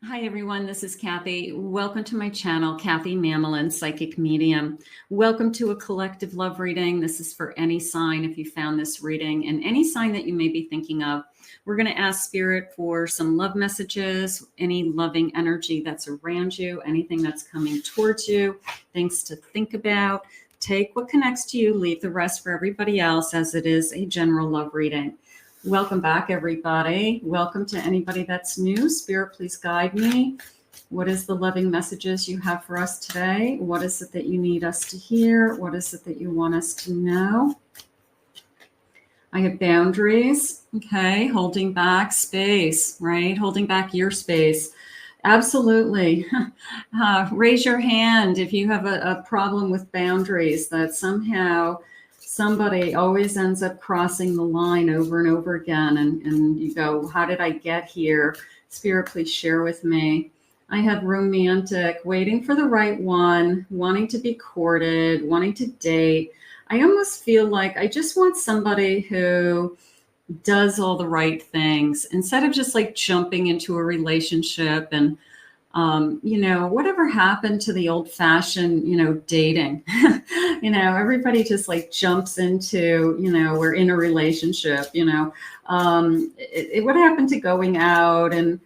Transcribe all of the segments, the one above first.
Hi, everyone. This is Kathy. Welcome to my channel, Kathy Mamelin, Psychic Medium. Welcome to a collective love reading. This is for any sign if you found this reading and any sign that you may be thinking of. We're going to ask Spirit for some love messages, any loving energy that's around you, anything that's coming towards you, things to think about. Take what connects to you, leave the rest for everybody else, as it is a general love reading. Welcome back, everybody. Welcome to anybody that's new. Spirit, please guide me. What is the loving messages you have for us today? What is it that you need us to hear? What is it that you want us to know? I have boundaries, okay, holding back space, right? Holding back your space. Absolutely. Raise your hand if you have a problem with boundaries, that somehow somebody always ends up crossing the line over and over again. And you go, how did I get here? Spirit, please share with me. I have romantic, waiting for the right one, wanting to be courted, wanting to date. I almost feel like I just want somebody who does all the right things instead of just like jumping into a relationship and whatever happened to the old fashioned, dating, everybody just like jumps into, we're in a relationship, what happened to going out and,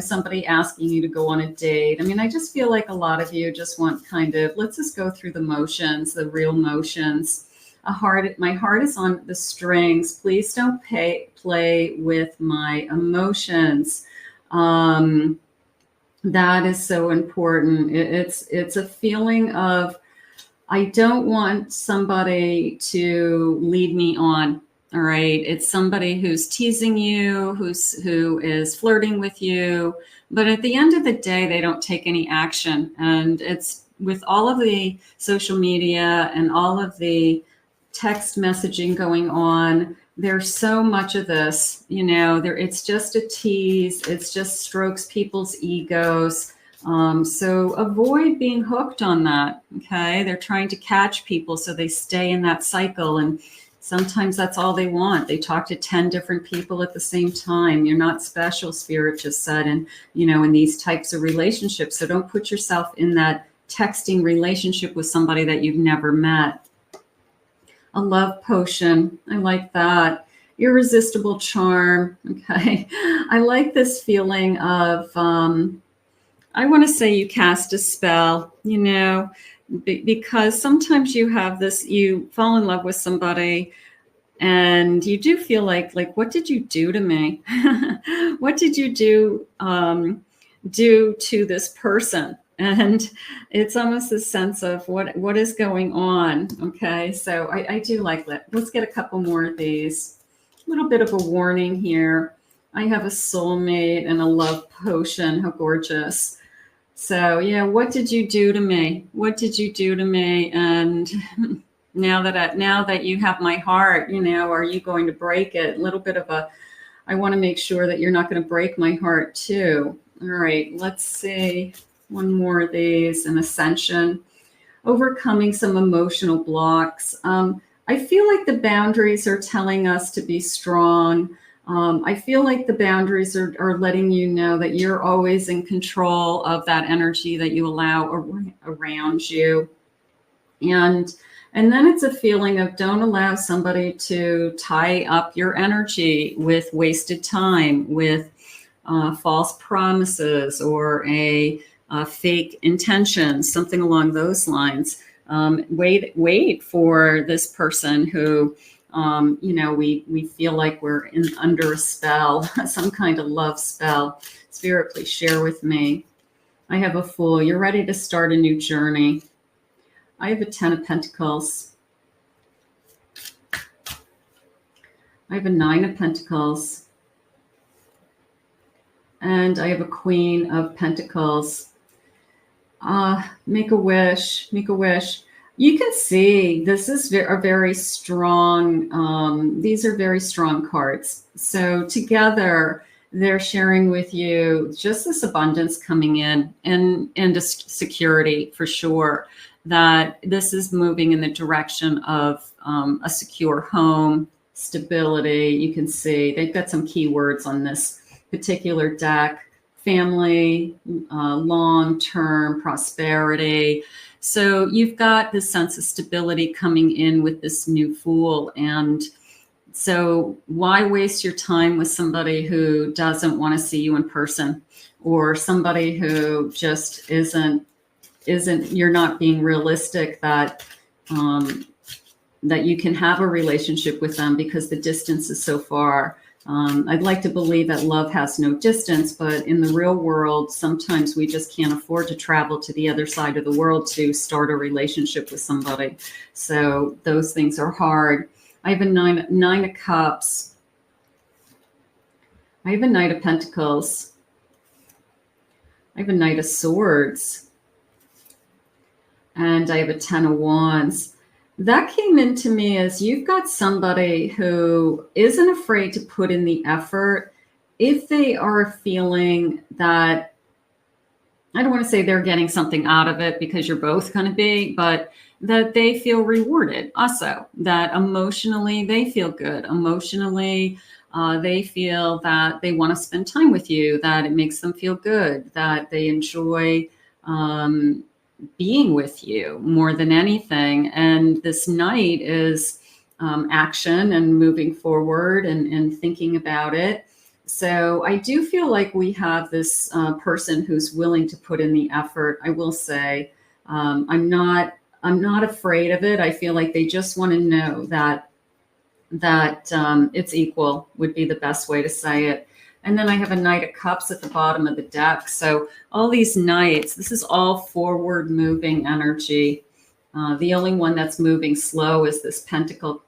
somebody asking you to go on a date. I mean, I just feel like a lot of you just want kind of, let's just go through the motions, the real motions. My heart is on the strings. Please don't play with my emotions. That is so important. It's a feeling of, I don't want somebody to lead me on. All right. It's somebody who's teasing you, who is flirting with you. But at the end of the day, they don't take any action. And it's with all of the social media and all of the text messaging going on, there's so much of this, it's just a tease. It's just strokes people's egos. So avoid being hooked on that. Okay. They're trying to catch people so they stay in that cycle. And sometimes that's all they want. They talk to 10 different people at the same time. You're not special, Spirit just said, and, in these types of relationships. So don't put yourself in that texting relationship with somebody that you've never met. A love potion. I like that. Irresistible charm. Okay. I like this feeling of, I want to say you cast a spell, because sometimes you have this, you fall in love with somebody and you do feel like, what did you do to me? What did you do to this person? And it's almost a sense of what is going on. Okay, so I do like that. Let's get a couple more of these. A little bit of a warning here. I have a soulmate and a love potion. How gorgeous. So yeah, what did you do to me? What did you do to me? And now that you have my heart, are you going to break it? A little bit of I want to make sure that you're not going to break my heart too. All right, let's see. One more of these, an ascension, overcoming some emotional blocks. I feel like the boundaries are telling us to be strong. I feel like the boundaries are letting you know that you're always in control of that energy that you allow around you. And then it's a feeling of don't allow somebody to tie up your energy with wasted time, with false promises or fake intentions, something along those lines. Wait for this person who, we feel like we're under a spell, some kind of love spell. Spirit, please share with me. I have a Fool. You're ready to start a new journey. I have a 10 of Pentacles. I have a 9 of Pentacles. And I have a Queen of Pentacles. Make a wish. Make a wish. You can see this is a very strong, these are very strong cards. So together, they're sharing with you just this abundance coming in and a security for sure, that this is moving in the direction of a secure home, stability. You can see they've got some keywords on this particular deck. family, long-term prosperity. So you've got this sense of stability coming in with this new Fool. And so why waste your time with somebody who doesn't want to see you in person, or somebody who just isn't, you're not being realistic that, that you can have a relationship with them because the distance is so far. I'd like to believe that love has no distance, but in the real world, sometimes we just can't afford to travel to the other side of the world to start a relationship with somebody. So those things are hard. I have a nine of Cups. I have a Knight of Pentacles. I have a Knight of Swords. And I have a 10 of Wands. That came into me as you've got somebody who isn't afraid to put in the effort if they are feeling that, I don't want to say they're getting something out of it, because you're both going to be, but that they feel rewarded also, that emotionally they feel good. Emotionally, they feel that they want to spend time with you, that it makes them feel good, that they enjoy being with you more than anything. And this Knight is action and moving forward and thinking about it. So I do feel like we have this person who's willing to put in the effort. I will say, I'm not afraid of it. I feel like they just want to know that it's equal would be the best way to say it. And then I have a Knight of Cups at the bottom of the deck. So all these Knights, this is all forward moving energy. The only one that's moving slow is this Pentacle,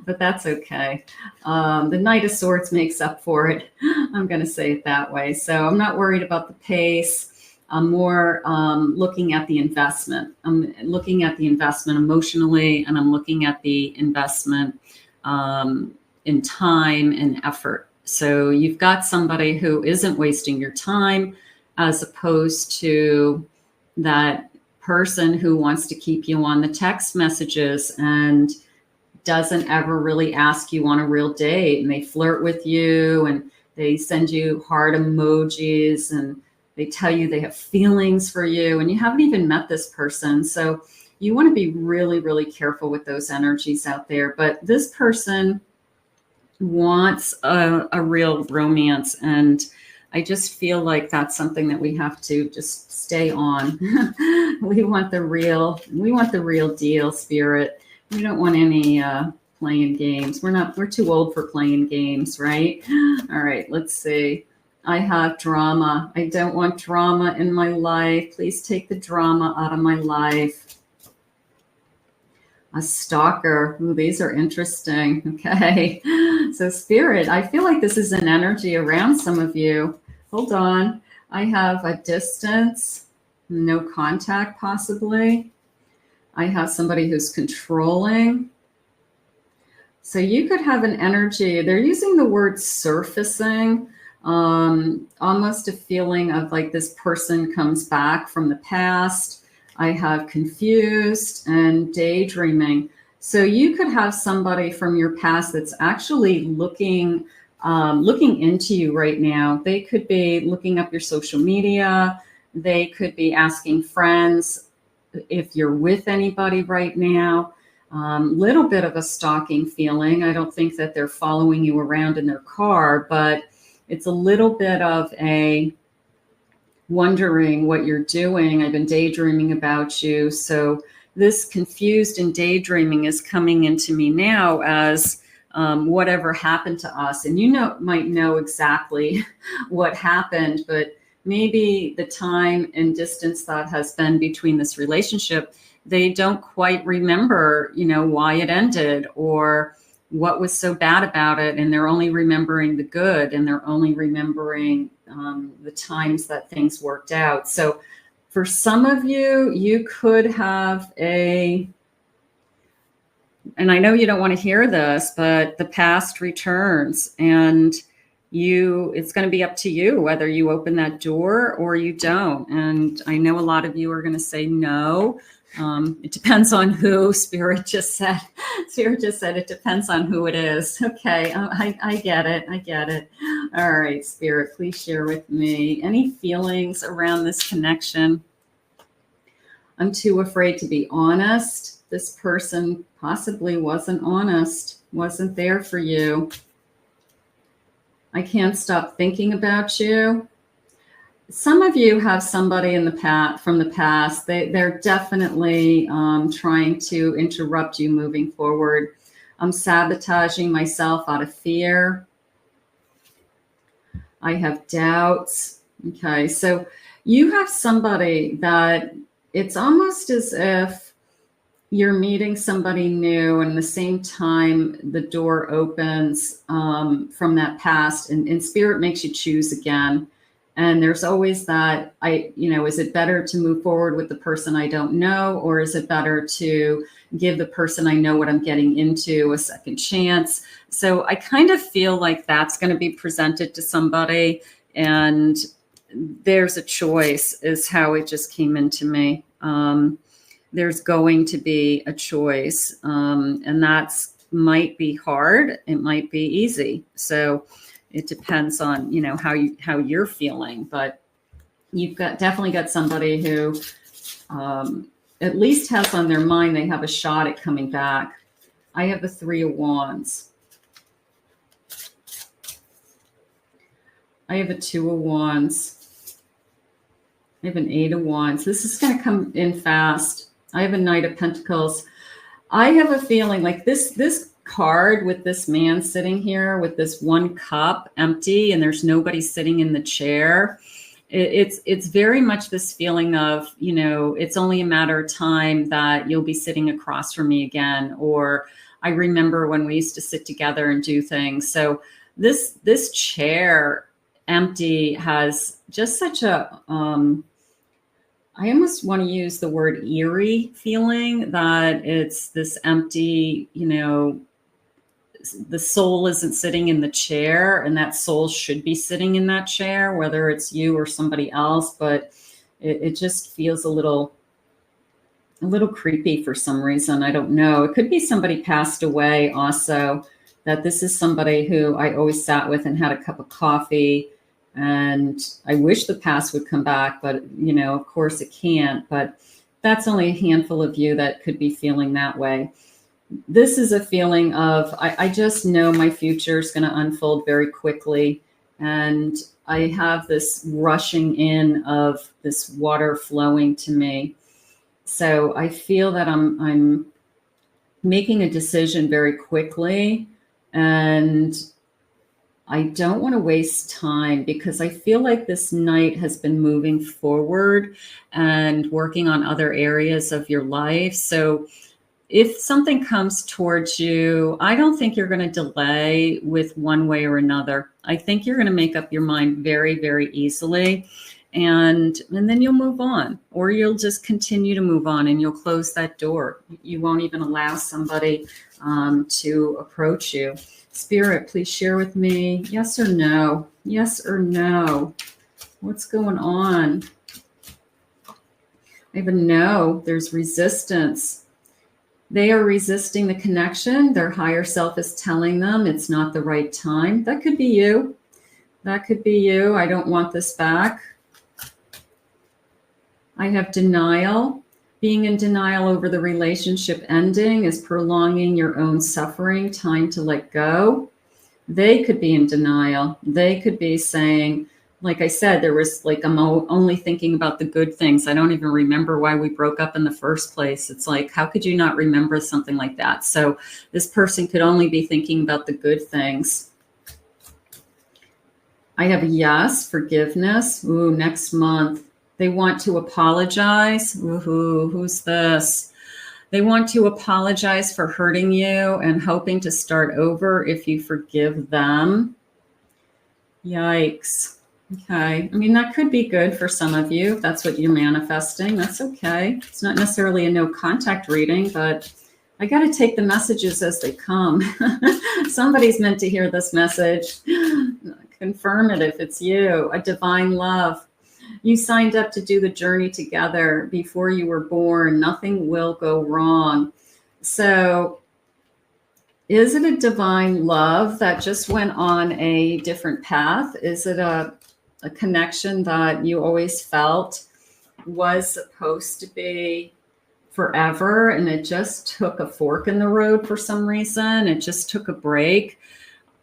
but that's okay. The Knight of Swords makes up for it. I'm going to say it that way. So I'm not worried about the pace. I'm more looking at the investment. I'm looking at the investment emotionally, and I'm looking at the investment in time and effort. So you've got somebody who isn't wasting your time, as opposed to that person who wants to keep you on the text messages and doesn't ever really ask you on a real date. And they flirt with you and they send you heart emojis and they tell you they have feelings for you, and you haven't even met this person. So you want to be really, really careful with those energies out there. But this person wants a real romance, and I just feel like that's something that we have to just stay on. we want the real deal, Spirit. We don't want any playing games. We're too old for playing games, right? All right, let's see. I have drama. I don't want drama in my life. Please take the drama out of my life. A stalker. Ooh, these are interesting. Okay. So Spirit, I feel like this is an energy around some of you. Hold on. I have a distance, no contact possibly. I have somebody who's controlling. So you could have an energy. They're using the word surfacing, almost a feeling of like this person comes back from the past. I have confused and daydreaming. So you could have somebody from your past that's actually looking into you right now. They could be looking up your social media. They could be asking friends if you're with anybody right now. Little bit of a stalking feeling. I don't think that they're following you around in their car, but it's a little bit of a wondering what you're doing. I've been daydreaming about you. So this confused and daydreaming is coming into me now as whatever happened to us. And you might know exactly what happened, but maybe the time and distance that has been between this relationship, they don't quite remember, why it ended or what was so bad about it. And they're only remembering the good, and they're only remembering the times that things worked out. So for some of you, you could have and I know you don't want to hear this, but the past returns, and it's going to be up to you whether you open that door or you don't. And I know a lot of you are going to say no, It depends on who. Spirit just said it depends on who it is. Okay, I get it. I get it. All right, Spirit, please share with me any feelings around this connection. I'm too afraid to be honest. This person possibly wasn't honest, wasn't there for you. I can't stop thinking about you. Some of you have somebody in the past, from the past. They're definitely trying to interrupt you moving forward. I'm sabotaging myself out of fear. I have doubts. Okay, so you have somebody that it's almost as if you're meeting somebody new, and at the same time the door opens from that past, and Spirit makes you choose again. And there's always that, is it better to move forward with the person I don't know, or is it better to give the person I know what I'm getting into a second chance? So I kind of feel like that's going to be presented to somebody, and there's a choice, is how it just came into me. There's going to be a choice, and that's might be hard. It might be easy. So it depends on, how you're feeling, but you've definitely got somebody who at least has on their mind they have a shot at coming back. I have the 3 of Wands. I have a 2 of Wands. I have an 8 of Wands. This is going to come in fast. I have a Knight of Pentacles. I have a feeling like this card with this man sitting here with this 1 cup empty, and there's nobody sitting in the chair. It's very much this feeling of, it's only a matter of time that you'll be sitting across from me again, or I remember when we used to sit together and do things. So this chair empty has just such a I almost want to use the word eerie feeling, that it's this empty, the soul isn't sitting in the chair, and that soul should be sitting in that chair, whether it's you or somebody else. But it just feels a little creepy for some reason. I don't know. It could be somebody passed away also, that this is somebody who I always sat with and had a cup of coffee. And I wish the past would come back, but, of course it can't. But that's only a handful of you that could be feeling that way. This is a feeling of, I just know my future is going to unfold very quickly. And I have this rushing in of this water flowing to me. So I feel that I'm making a decision very quickly, and I don't want to waste time, because I feel like this Knight has been moving forward and working on other areas of your life. So if something comes towards you, I don't think you're going to delay with one way or another. I think you're going to make up your mind very, very easily. And then you'll move on, or you'll just continue to move on, and you'll close that door. You won't even allow somebody to approach you. Spirit, please share with me, yes or no? Yes or no? What's going on? I have a no. There's resistance. They are resisting the connection. Their higher self is telling them it's not the right time. That could be you. That could be you. I don't want this back. I have denial. Being in denial over the relationship ending is prolonging your own suffering. Time to let go. They could be in denial. They could be saying, like I said, there was like, I'm only thinking about the good things. I don't even remember why we broke up in the first place. It's like, how could you not remember something like that? So this person could only be thinking about the good things. I have a yes, forgiveness. Ooh, next month. They want to apologize. Woohoo, who's this? They want to apologize for hurting you and hoping to start over if you forgive them. Yikes. Okay. I mean, that could be good for some of you. If that's what you're manifesting, that's okay. It's not necessarily a no contact reading, but I got to take the messages as they come. Somebody's meant to hear this message. Confirm it if it's you. A divine love. You signed up to do the journey together before you were born. Nothing will go wrong. So is it a divine love that just went on a different path? Is it a connection that you always felt was supposed to be forever, and it just took a fork in the road for some reason? It just took a break.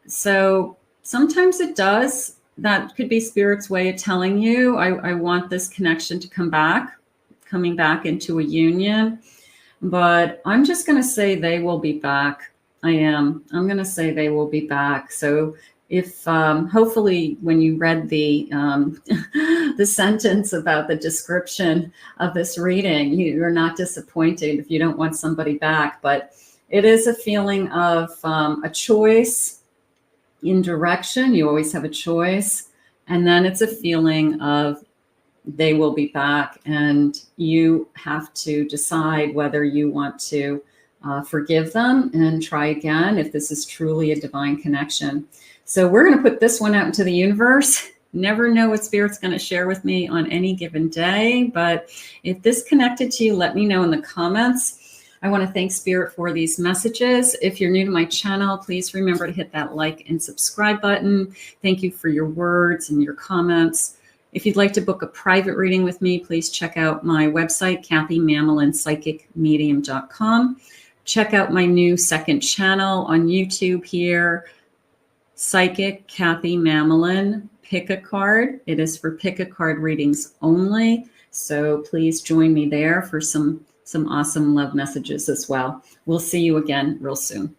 So sometimes it does. That could be Spirit's way of telling you, I want this connection to coming back into a union. But I'm just going to say they will be back. I'm going to say they will be back. So if hopefully when you read the the sentence about the description of this reading, you're not disappointed if you don't want somebody back. But it is a feeling of a choice in direction. You always have a choice. And then it's a feeling of they will be back, and you have to decide whether you want to forgive them and try again if this is truly a divine connection. So we're going to put this one out into the universe. Never know what Spirit's going to share with me on any given day. But if this connected to you, let me know in the comments. I want to thank Spirit for these messages. If you're new to my channel, please remember to hit that like and subscribe button. Thank you for your words and your comments. If you'd like to book a private reading with me, please check out my website, KathyMammelin.psychicmedium.com. Check out my new second channel on YouTube here, Psychic Kathy Mammelin. Pick a card. It is for pick a card readings only. So please join me there for some awesome love messages as well. We'll see you again real soon.